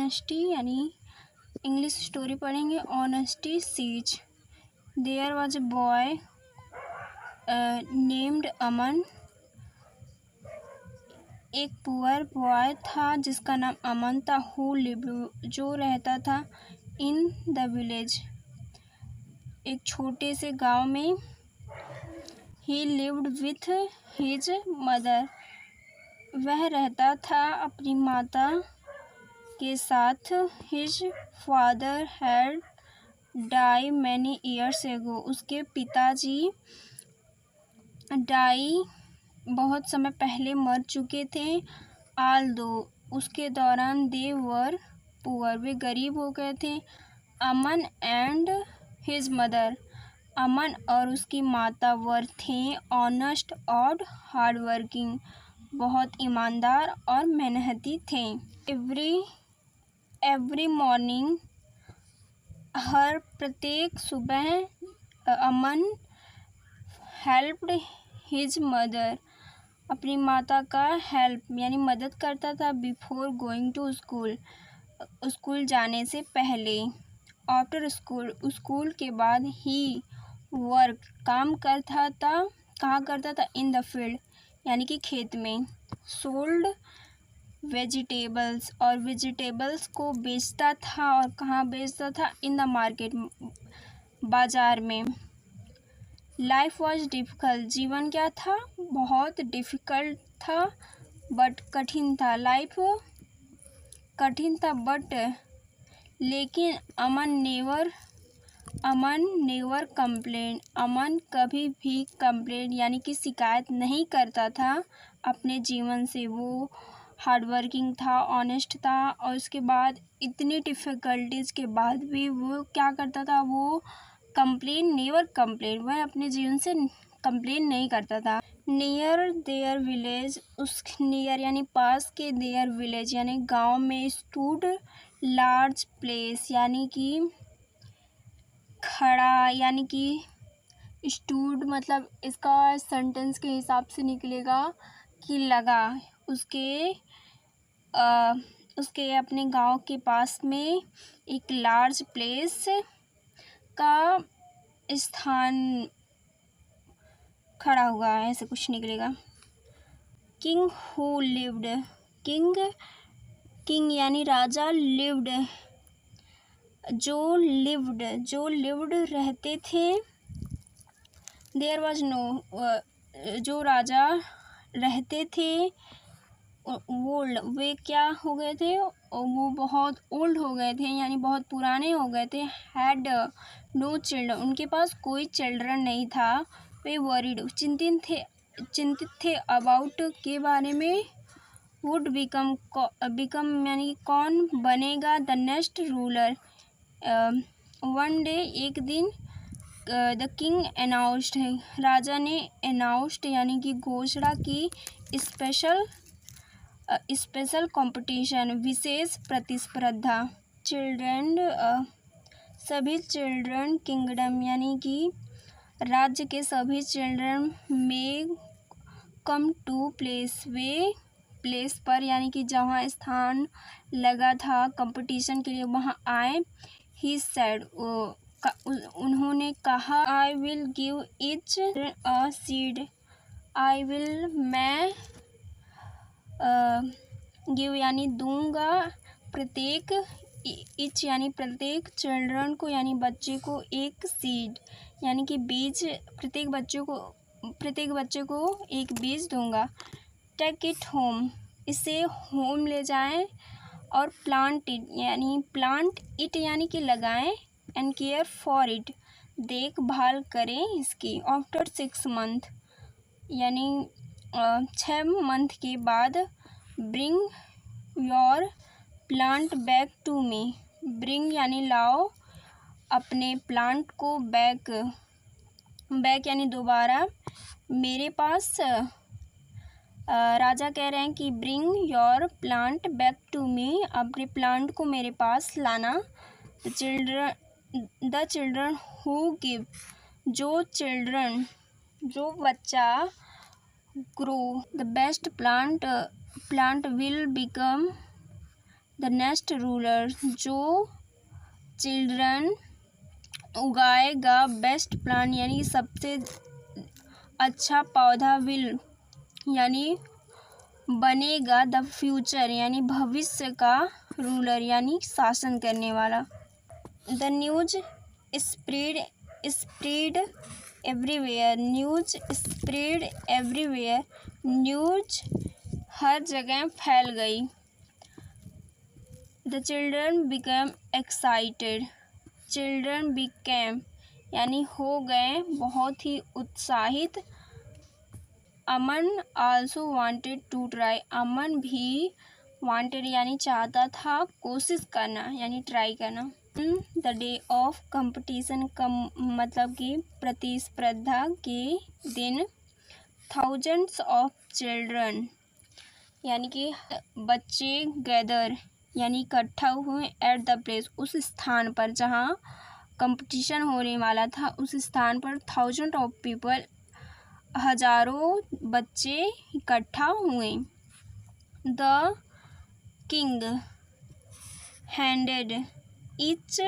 Honesty यानी English story पढ़ेंगे। Honesty सीज। There was a boy named Aman. एक पुअर बॉय था जिसका नाम अमन था। हु लिव्ड, जो रहता था इन द विलेज, एक छोटे से गांव में। He lived with his mother, वह रहता था अपनी माता के साथ। His father had die many years ago, उसके पिताजी डाई बहुत समय पहले मर चुके थे। आल दो, उसके दौरान दे वर पुअर, वे गरीब हो गए थे। अमन एंड हिज मदर, अमन और उसकी माता वर थे ऑनेस्ट और हार्ड वर्किंग, बहुत ईमानदार और मेहनती थे। एवरी मॉर्निंग, हर प्रत्येक सुबह। अमन हेल्प्ड हिज मदर, अपनी माता का हेल्प यानी मदद करता था। Before going to school, school जाने से पहले। आफ्टर स्कूल, स्कूल के बाद। ही वर्क, काम करता था। कहाँ करता था? इन द फील्ड यानी कि खेत में। सोल्ड वेजिटेबल्स, और वेजिटेबल्स को बेचता था। और कहाँ बेचता था? इन द मार्केट, बाजार में। लाइफ वॉज डिफ़िकल्ट, जीवन क्या था? बहुत डिफ़िकल्ट था, बट कठिन था। लाइफ कठिन था बट लेकिन अमन नेवर कंप्लेन, अमन कभी भी कंप्लेन यानी कि शिकायत नहीं करता था अपने जीवन से। वो हार्ड वर्किंग था, ऑनेस्ट था, और उसके बाद इतनी डिफ़िकल्टीज़ के बाद भी वो क्या करता था? वो नेवर कंप्लेन, वह अपने जीवन से कंप्लेन नहीं करता था। नियर देयर विलेज, उस नियर यानी पास के, देयर विलेज यानी गांव में। स्टूड लार्ज प्लेस यानी कि खड़ा, यानी कि स्टूड मतलब इसका सेंटेंस के हिसाब से निकलेगा कि लगा। उसके अपने गांव के पास में एक लार्ज प्लेस का स्थान खड़ा हुआ है, ऐसे कुछ निकलेगा। किंग हु लिव्ड, किंग यानी राजा। लिव्ड, जो लिव्ड रहते थे। देयर वाज नो, जो राजा रहते थे। ओल्ड, वे क्या हो गए थे? वो बहुत ओल्ड हो गए थे यानी बहुत पुराने हो गए थे। हैड नो चिल्ड्रन, उनके पास कोई चिल्ड्रन नहीं था। वे वरीड, चिंतित थे। अबाउट, के बारे में। वुड बिकम यानी कौन बनेगा। The next ruler. One day, एक दिन। द किंग अनाउंस्ड, राजा ने अनाउंस्ड यानी कि घोषणा की। स्पेशल कंपटीशन, विशेष प्रतिस्पर्धा। चिल्ड्रन, सभी चिल्ड्रन। किंगडम यानी कि राज्य के सभी चिल्ड्रन में कम टू प्लेस, वे प्लेस पर यानी कि जहाँ स्थान लगा था कंपटीशन के लिए वहाँ आए। ही सेड, उन्होंने कहा। I will give each a seed, I will, मैं। गिव यानी दूंगा, प्रत्येक। ईच यानी प्रत्येक। चिल्ड्रन को यानी बच्चे को। एक सीड यानी कि बीज, प्रत्येक बच्चे को एक बीज दूंगा। टेक इट होम, इसे होम ले जाएं। और प्लांट इट यानी कि लगाएं। एंड केयर फॉर इट, देखभाल करें इसकी। आफ्टर 6 मंथ यानी 6 मंथ के बाद। Bring your plant back to me, bring यानी लाओ, अपने प्लांट को। बैक यानी दोबारा, मेरे पास। राजा कह रहे हैं कि bring your plant back to me, अपने प्लांट को मेरे पास लाना। द चिल्ड्रन हु गिव, जो बच्चा grow the best plant will become the next ruler, जो चिल्ड्रन उगाएगा बेस्ट प्लांट यानी सबसे अच्छा पौधा, विल यानी बनेगा द फ्यूचर यानी भविष्य का रूलर यानी शासन करने वाला। The news spread everywhere, news spread everywhere, news हर जगह फैल गई। The children become excited, children became यानी हो गए बहुत ही उत्साहित। Aman also wanted to try, Aman भी वांटेड यानी चाहता था, कोशिश करना यानी ट्राई करना। द डे ऑफ कंपटीशन का मतलब कि प्रतिस्पर्धा के दिन। थाउजेंड्स ऑफ चिल्ड्रन यानी कि बच्चे गैदर यानी इकट्ठा हुए एट द प्लेस उस स्थान पर जहाँ कंपटीशन होने वाला था, उस स्थान पर थाउजेंड ऑफ पीपल हजारों बच्चे इकट्ठा हुए। The king handed each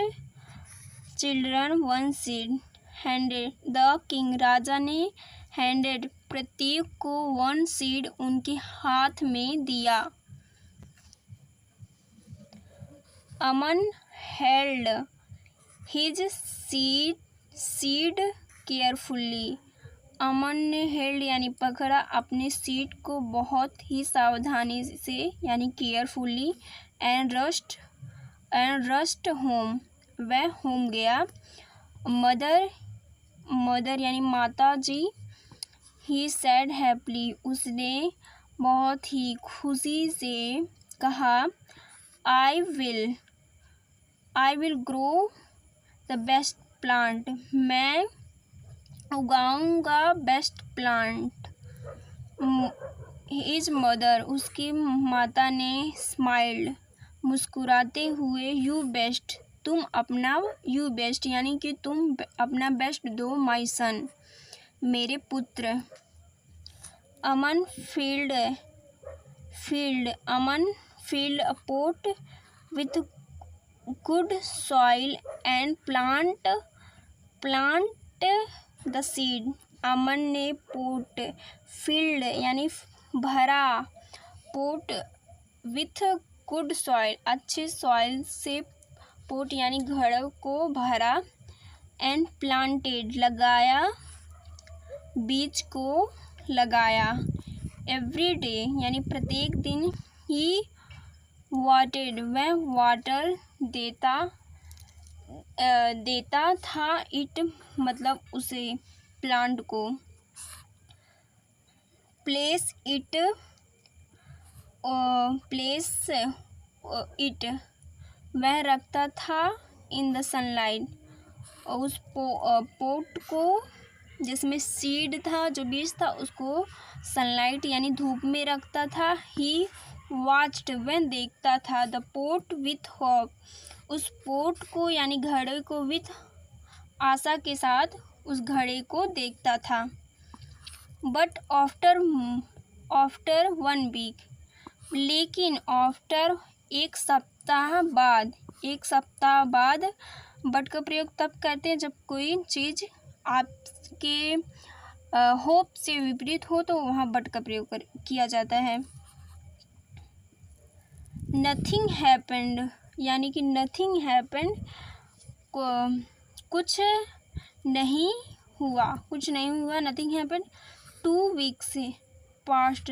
children one seed, handed the king राजा ने हैंडेड प्रत्येक को वन सीड उनके हाथ में दिया। अमन हेल्ड हिज सीड केयरफुली, अमन ने हेल्ड यानी पकड़ा अपने सीट को बहुत ही सावधानी से यानी केयरफुली। एंड रस्ट होम, वह होम गया। मदर यानी माता जी। ही सैड हैप्पीली, उसने बहुत ही खुशी से कहा। I will grow the best plant, मैं उगाऊंगा बेस्ट प्लांट। हिज मदर, उसकी माता ने स्माइल्ड मुस्कुराते हुए। यू बेस्ट, तुम अपना, यू बेस्ट यानी कि तुम अपना बेस्ट दो। माई सन, मेरे पुत्र। Aman filled a pot with good soil and plant the seed, Aman ने पोट फील्ड यानी भरा, पोट विथ गुड सॉइल अच्छे सॉइल से, पोट यानी घड़ को भरा। एंड प्लांटेड लगाया, बीज को लगाया। एवरी डे यानी प्रत्येक दिन। ही वाटेड, वह वाटर देता था। इट मतलब उसे, प्लांट को। प्लेस इट वह रखता था। इन द सनलाइट, उस पोट को जिसमें सीड था, जो बीज था, उसको सनलाइट यानी धूप में रखता था। ही वाच्ड, वह देखता था। द पोट विथ होप, उस पोट को यानी घड़े को, विथ आशा के साथ उस घड़े को देखता था। बट आफ्टर 1 वीक, लेकिन आफ्टर एक सप्ताह बाद, बट का प्रयोग तब करते हैं जब कोई चीज़ आपके होप से विपरीत हो, तो वहाँ बट का प्रयोग किया जाता है। नथिंग हैपेंड यानी कि नथिंग हैपेंड, कुछ नहीं हुआ। Nothing happened. 2 वीक्स पास्ट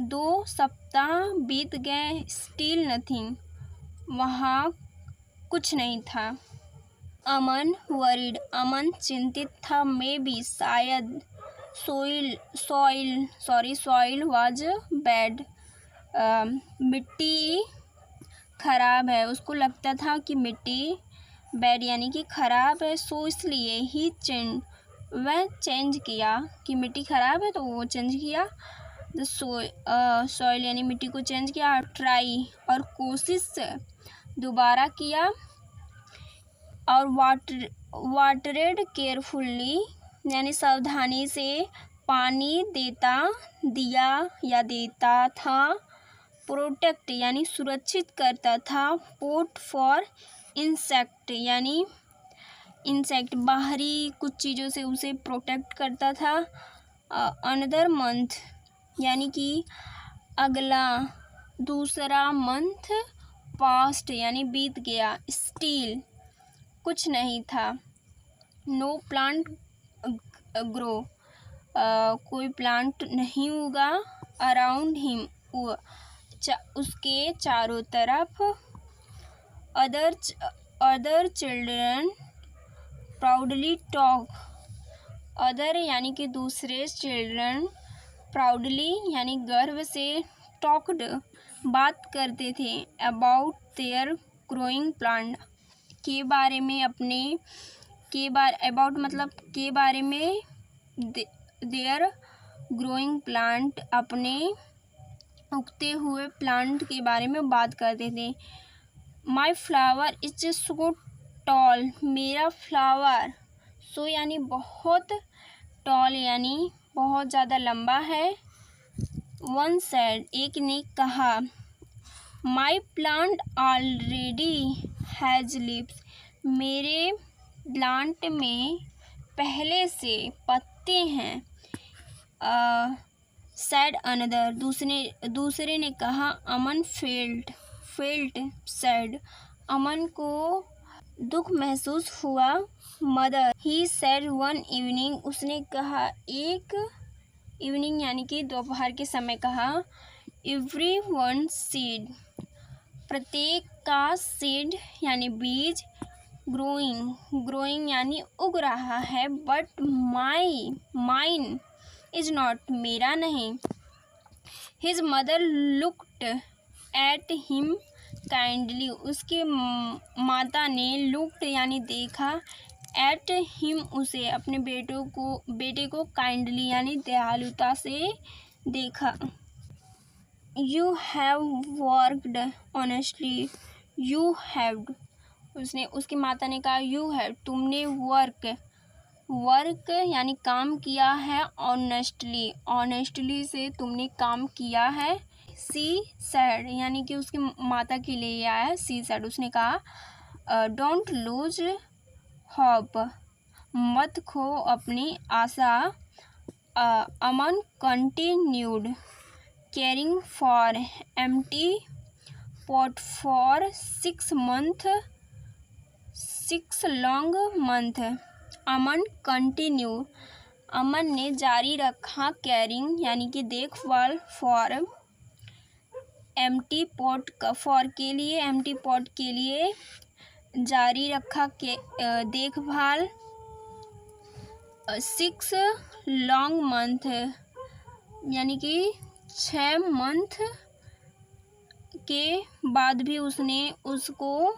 2 सप्ताह बीत गए। स्टिल नथिंग, वहाँ कुछ नहीं था। अमन वरीड, अमन चिंतित था। मे बी शायद। सॉइल वाज बैड, मिट्टी खराब है। उसको लगता था कि मिट्टी बैड यानी कि खराब है। सो इसलिए ही चेंज, वह चेंज किया कि मिट्टी खराब है तो वो चेंज किया। द सॉइल यानी मिट्टी को चेंज किया। ट्राई और कोशिश दोबारा किया। और वाटरेड केयरफुली यानी सावधानी से पानी देता था। प्रोटेक्ट यानी सुरक्षित करता था, पोट फॉर इंसेक्ट यानी इंसेक्ट बाहरी कुछ चीज़ों से उसे प्रोटेक्ट करता था। अनदर मंथ यानी कि अगला, दूसरा मंथ पास्ट यानी बीत गया, स्टील कुछ नहीं था, नो प्लांट ग्रो कोई प्लांट नहीं उगा, अराउंड हिम उसके चारों तरफ, other children proudly talk, other यानी कि दूसरे, चिल्ड्रन प्राउडली यानी गर्व से, टॉक्ड बात करते थे, अबाउट देयर ग्रोइंग प्लांट के बारे में, अपने अबाउट मतलब के बारे में, देयर ग्रोइंग प्लांट अपने उगते हुए प्लांट के बारे में बात करते थे। माई फ्लावर इज सो टॉल मेरा फ्लावर, सो यानी बहुत, टॉल यानी बहुत ज़्यादा लंबा है। वन सेड एक ने कहा, माई प्लांट ऑलरेडी हैज़ लीव्स मेरे प्लांट में पहले से पत्ते हैं। सैड अनदर दूसरे ने कहा, अमन फेल्ट सैड अमन को दुख महसूस हुआ। मदर ही सैड वन इवनिंग उसने कहा एक इवनिंग यानी कि दोपहर के समय कहा, एवरी वन सीड प्रत्येक का सीड यानी बीज, ग्रोइंग यानी उग रहा है, बट माइन इज नॉट मेरा नहीं। His mother looked at him kindly उसके माता ने लुक्ड यानी देखा, एट हिम उसे अपने बेटे को काइंडली यानी दयालुता से देखा। You have worked honestly you have उसकी माता ने कहा, यू हैव तुमने वर्क यानी काम किया है, ऑनेस्टली से तुमने काम किया है। सी सैड यानी कि उसकी माता के लिए आया, सी सैड उसने कहा, डोंट लूज होप मत खो अपनी आशा। Aman continued caring for empty pot for 6 long month. Aman ने जारी रखा, केयरिंग यानी कि देखभाल, फॉर एम्प्टी पॉट के लिए जारी रखा देखभाल, 6 लॉन्ग मंथ यानी कि 6 मंथ के बाद भी उसने उसको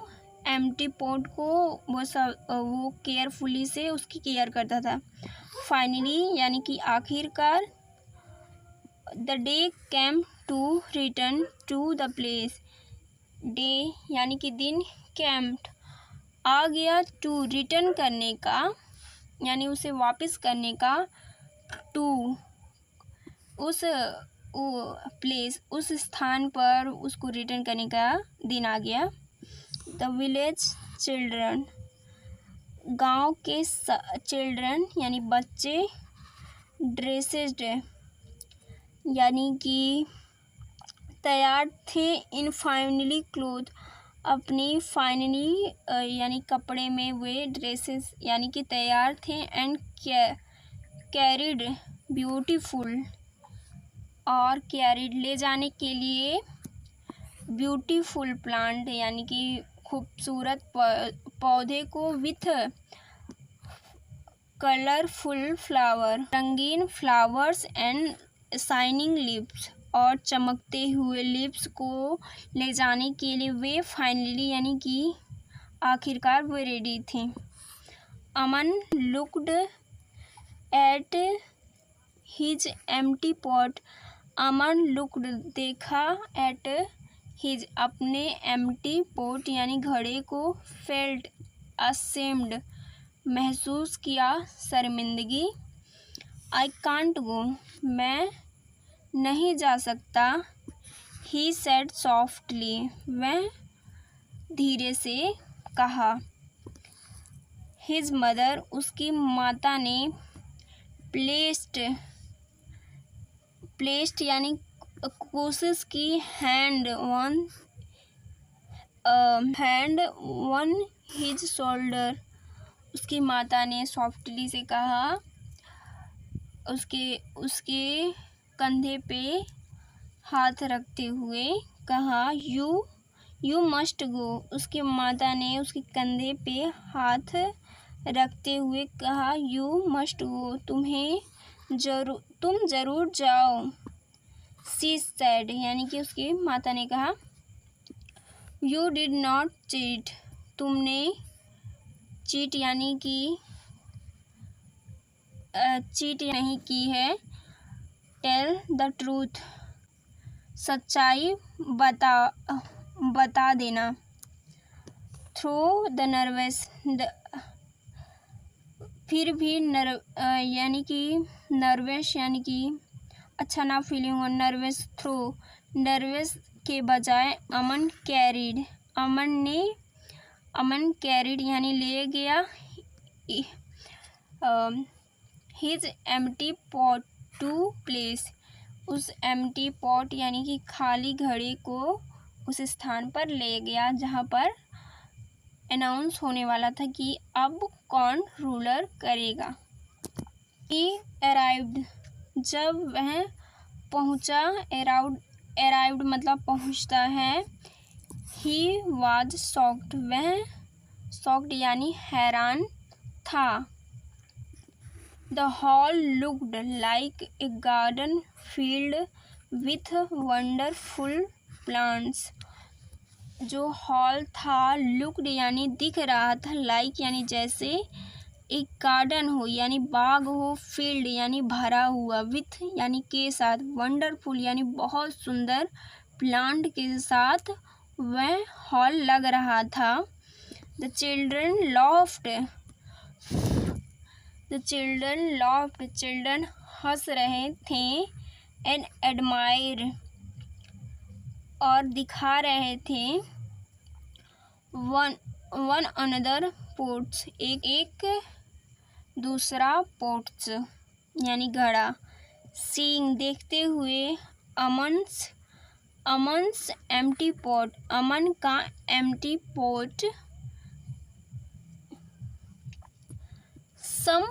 एम्प्टी पॉट को वो केयरफुली से उसकी केयर करता था। फाइनली यानी कि आखिरकार, the day came to return to the place, day यानी कि दिन, कैम्प आ गया, टू रिटर्न करने का यानी उसे वापस करने का, टू उस प्लेस उस स्थान पर उसको रिटर्न करने का दिन आ गया। द विलेज चिल्ड्रन गांव के चिल्ड्रन यानी बच्चे, ड्रेसेड यानी कि तैयार थे, इन फाइनली क्लोथ अपनी फाइनली यानी कपड़े में वे ड्रेसेस यानी कि तैयार थे, एंड कैरिड ब्यूटीफुल और कैरिड ले जाने के लिए, ब्यूटीफुल प्लांट यानी कि खूबसूरत पौधे को, विथ कलरफुल फ्लावर रंगीन फ्लावर्स एंड शाइनिंग लिप्स और चमकते हुए लिप्स को ले जाने के लिए वे फाइनली यानी कि आखिरकार वे रेडी थे। Aman looked at his empty pot Aman looked देखा, एट हिज अपने एम्प्टी पॉट यानी घड़े को, फेल्ट असेम्ड महसूस किया शर्मिंदगी, आई कांट गो मैं नहीं जा सकता, ही सेड सॉफ्टली, वह धीरे से कहा। हिज मदर, उसकी माता ने प्लेस्ड यानी कोशिश की, हैंड वन हिज शोल्डर, उसकी माता ने सॉफ्टली से कहा, उसके कंधे पे हाथ रखते हुए कहा, यू मस्ट गो, उसकी माता ने उसके कंधे पे हाथ रखते हुए कहा, यू मस्ट गो, तुम ज़रूर जाओ। शी सेड, यानी कि उसकी माता ने कहा, यू डिड नॉट चीट, तुमने चीट यानी कि चीट नहीं की है। टेल द ट्रूथ, सच्चाई बता देना। थ्रो द नर्वस, फिर भी यानी कि नर्वस यानी कि अच्छा ना फीलिंग हो, नर्वस थ्रो, नर्वस के बजाय अमन कैरिड यानी ले गया his empty pot to place, उस एम्प्टी पॉट यानी कि खाली घड़े को उस स्थान पर ले गया जहाँ पर अनाउंस होने वाला था कि अब कौन रूलर करेगा। ही अराइव्ड, जब वह पहुँचा, अराइव्ड मतलब पहुँचता है। ही वाज शॉक्ड, वह शॉक्ड यानी हैरान था। The hall looked like a garden field with wonderful plants, जो हॉल था, लुक्ड यानी दिख रहा था, लाइक यानी जैसे, एक गार्डन हो यानी बाग हो, फील्ड यानी भरा हुआ, विथ यानी के साथ, वंडरफुल यानी बहुत सुंदर, प्लांट के साथ वह हॉल लग रहा था। द चिल्ड्रन लॉफ्ड, चिल्ड्रन हंस रहे थे। एंड एडमायर, और दिखा रहे थे। वन अनदर पोट्स, एक दूसरा पोट्स यानी घड़ा। सीइंग, देखते हुए। अमन्स एम्प्टी पॉट, अमन का empty pot. Some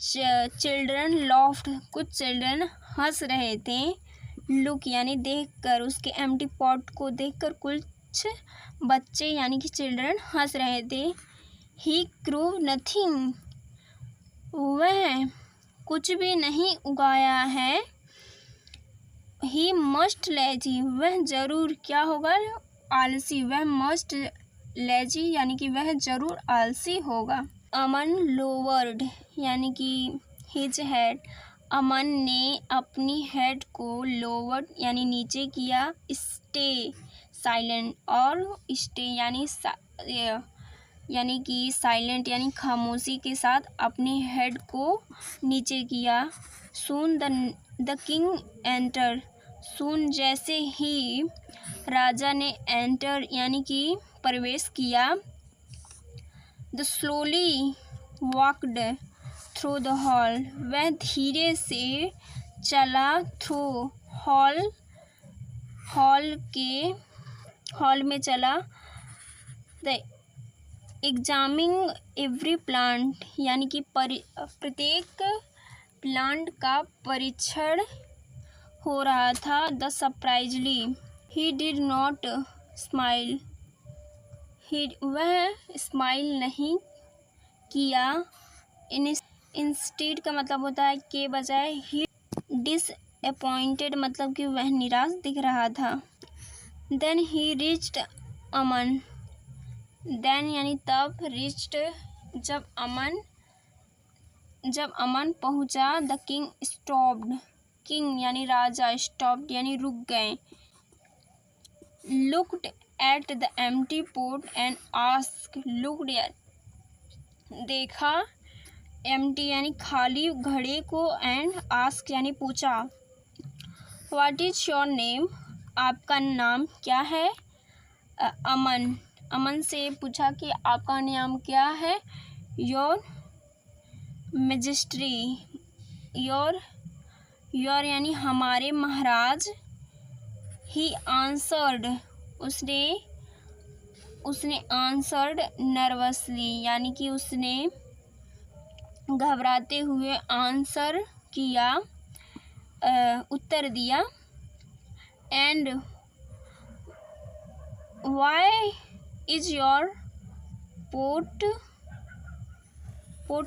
children laughed, कुछ चिल्ड्रन हंस रहे थे। लुक यानी देखकर, उसके एम्प्टी पॉट को देखकर कुछ बच्चे यानी कि चिल्ड्रन हंस रहे थे। ही ग्रो नथिंग, वह कुछ भी नहीं उगाया है। ही मस्ट लेजी, वह जरूर क्या होगा, आलसी, वह मस्ट लेजी यानी कि वह जरूर आलसी होगा। अमन लोवर्ड यानी कि हिज हेड, अमन ने अपनी हेड को लोवर्ड यानी नीचे किया। स्टे साइलेंट, और स्टे यानी कि साइलेंट यानी खामोशी के साथ अपनी हेड को नीचे किया। सून द किंग एंटर, सून जैसे ही राजा ने एंटर यानी कि प्रवेश किया। The slowly walked through the hall, वह धीरे से चला थ्रू हॉल में चला। द एग्जामिंग एवरी प्लांट, यानी कि प्रत्येक प्लांट का परीक्षण हो रहा था। The सरप्राइजली he did not smile, वह स्माइल नहीं किया। इंस्टेड का मतलब होता है के बजाय। ही डिसअपॉइंटेड मतलब कि वह निराश दिख रहा था। Then he reached Aman, then यानी तब, रीच्ड जब अमन पहुंचा। द किंग स्टॉप्ड, किंग यानी राजा, स्टॉप्ड यानी रुक गए। Looked at the empty pot and asked, looked देखा, एम्प्टी यानी खाली घड़े को, एंड आस्क यानी पूछा। व्हाट इज योर नेम, आपका नाम क्या है? अमन। अमन से पूछा कि आपका नाम क्या है? Your majesty. योर यानी हमारे महाराज। He answered. उसने आंसर्ड नर्वसली, यानी कि उसने घबराते हुए आंसर किया, उत्तर दिया। And why is your pot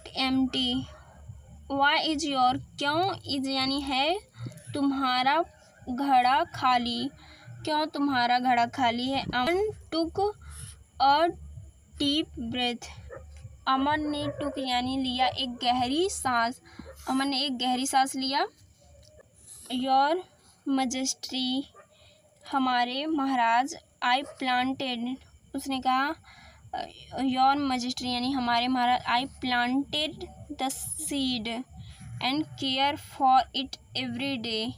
empty. Why is your, क्यों, इज यानी है, तुम्हारा घड़ा खाली, क्यों तुम्हारा घड़ा खाली है? अमन टुक अ डीप ब्रेथ। अमन ने टुक यानी लिया एक गहरी सांस। अमन ने एक गहरी सांस लिया। योर मैजेस्टी, हमारे महाराज। आई प्लांटेड, उसने कहा, योर मैजेस्टी यानी हमारे महाराज। I planted the seed and care for it every day.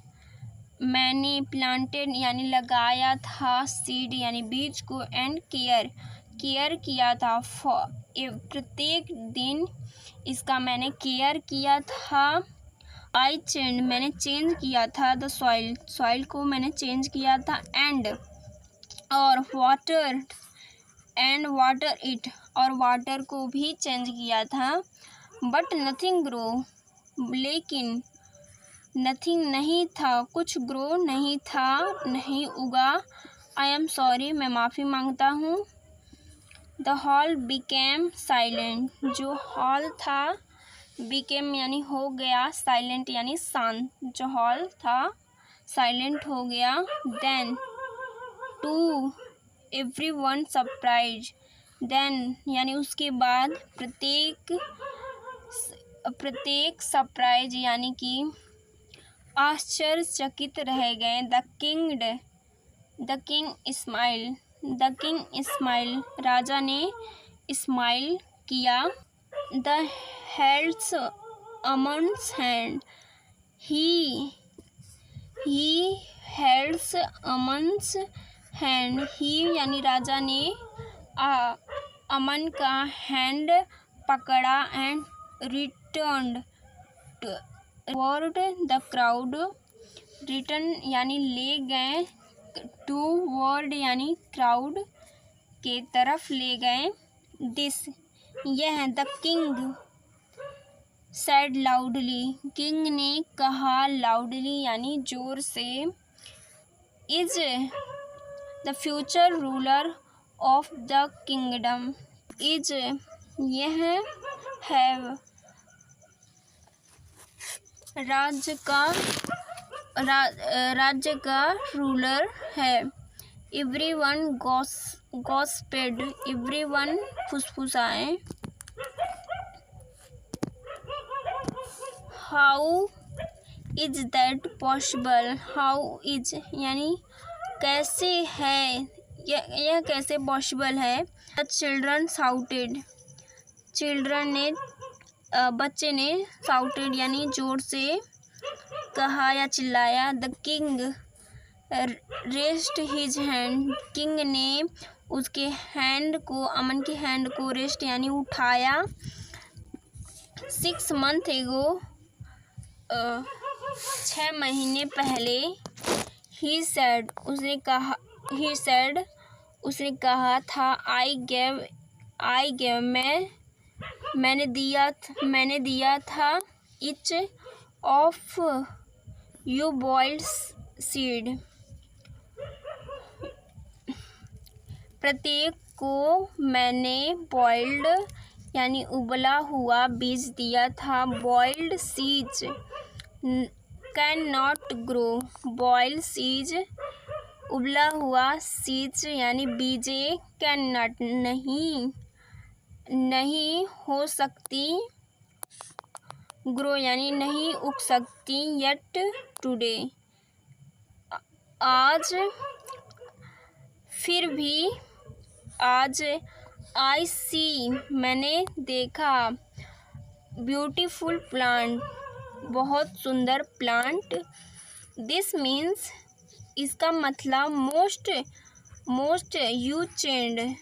मैंने प्लांटेड यानी लगाया था, सीड यानी बीज को, एंड केयर किया था, फॉर प्रत्येक दिन इसका मैंने केयर किया था। आई चेंज, मैंने चेंज किया था, द सॉइल को मैंने चेंज किया था, एंड और वाटर इट, और वाटर को भी चेंज किया था। बट नथिंग ग्रो, लेकिन नथिंग नहीं था, कुछ ग्रो नहीं था, नहीं उगा। आई एम सॉरी, मैं माफ़ी मांगता हूँ। द हॉल बिकेम साइलेंट, जो हॉल था, बिकेम यानी हो गया, साइलेंट यानी शांत, जो हॉल था साइलेंट हो गया। Then to everyone surprise, then यानी उसके बाद, प्रत्येक सरप्राइज यानी कि आश्चर्यचकित रह गए। द किंग स्माइल, राजा ने स्माइल किया। द हेल्ड्स अमन्स हैंड, ही हेल्ड्स अमन्स हैंड, ही यानी राजा ने अमन का हैंड पकड़ा, and returned toward the crowd. Return यानी ले गए, टुवर्ड यानी क्राउड के तरफ ले गए। दिस, यह, the king said loudly, king ने कहा, लाउडली यानी जोर से। Is the future ruler of the kingdom, is, यह है राज्य का रूलर है। एवरीवन गॉसिप्ड, एवरीवन फुसफुसाए। How is that possible, how is यानी कैसे है, यह कैसे पॉसिबल है। द चिल्ड्रन शाउटेड, बच्चे ने शाउटेड यानी जोर से कहा या चिल्लाया। The king rest his hand, king ने उसके हैंड को, अमन के हैंड को रेस्ट यानी उठाया। 6 months एगो, 6 महीने पहले। ही सेड, उसने कहा था। आई गेव, मैंने दिया था। Each of you boiled seed, प्रत्येक को मैंने बॉइल्ड यानी उबला हुआ बीज दिया था। Boiled seeds can not grow, boiled seeds उबला हुआ, सीड्स यानी बीजे, कैन नॉट नहीं हो सकती, ग्रो यानी नहीं उग सकती। येट टुडे, आज, फिर भी आज। आई सी, मैंने देखा। ब्यूटीफुल प्लांट, बहुत सुंदर प्लांट। दिस मीन्स, इसका मतलब मोस्ट यू चेंज,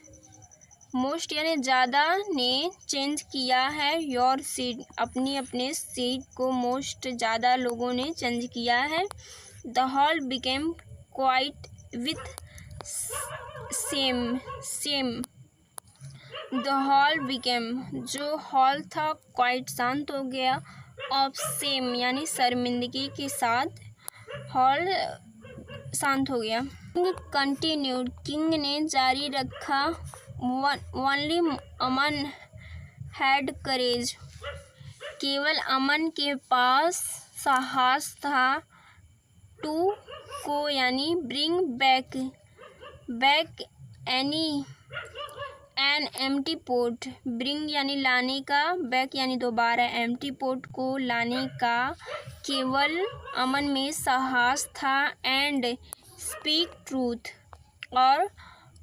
मोस्ट यानी ज़्यादा ने चेंज किया है योर सीट, अपने सीट को मोस्ट ज़्यादा लोगों ने चेंज किया है। The hall became quite with same the hall became, जो हॉल था क्वाइट शांत हो गया, ऑफ सेम यानी शर्मिंदगी के साथ हॉल शांत हो गया। किंग कंटिन्यूड, किंग ने जारी रखा, ओनली अमन हैड करेज, केवल अमन के पास साहस था, टू को यानी bring back an empty pot, bring यानी लाने का, बैक यानी दोबारा, एम्प्टी पोट को लाने का केवल अमन में साहस था, एंड स्पीक ट्रूथ,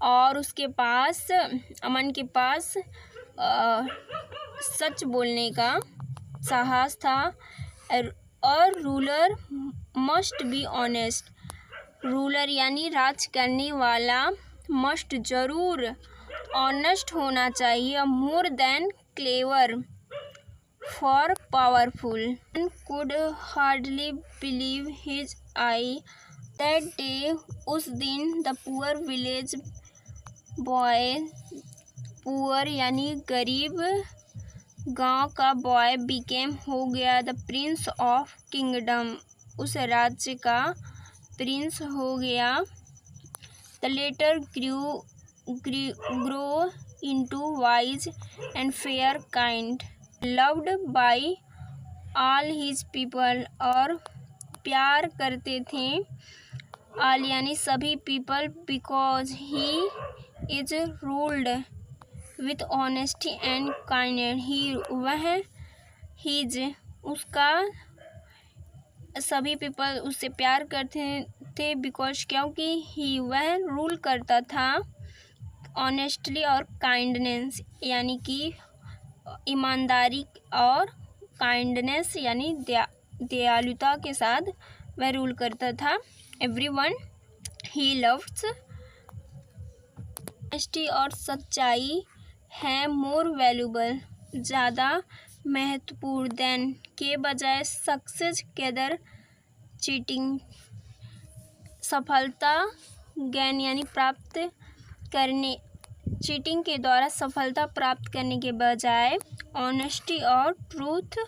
और उसके पास, अमन के पास सच बोलने का साहस था। और ruler must be honest, ruler यानी राज करने वाला, मस्ट जरूर, ऑनेस्ट होना चाहिए, more than clever for powerful. Could hardly believe his I, that day, उस दिन, the poor village boy, poor यानी गरीब गांव का बॉय, बिकेम हो गया, द प्रिंस ऑफ किंगडम, उस राज्य का प्रिंस हो गया। The latter grow into wise and fair kind, loved by all his people, और प्यार करते थे ऑल यानी सभी people, because he is ruled with honesty and kindness, he वह, हिज उसका, सभी पीपल उससे प्यार करते थे, बिकॉज क्योंकि ही वह रूल करता था, ऑनेस्टली और काइंडनेस यानी कि ईमानदारी, और काइंडनेस यानी दयालुता के साथ वह रूल करता था। एवरीवन ही लव्स, ऑनेस्टी और सच्चाई है, मोर वैल्यूबल ज़्यादा महत्वपूर्ण, देन के बजाय, सक्सेस केदर चीटिंग सफलता, गेन यानी प्राप्त करने, चीटिंग के द्वारा सफलता प्राप्त करने के बजाय, ऑनेस्टी और ट्रूथ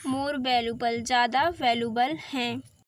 मोर वैल्यूबल ज़्यादा वैल्यूबल हैं।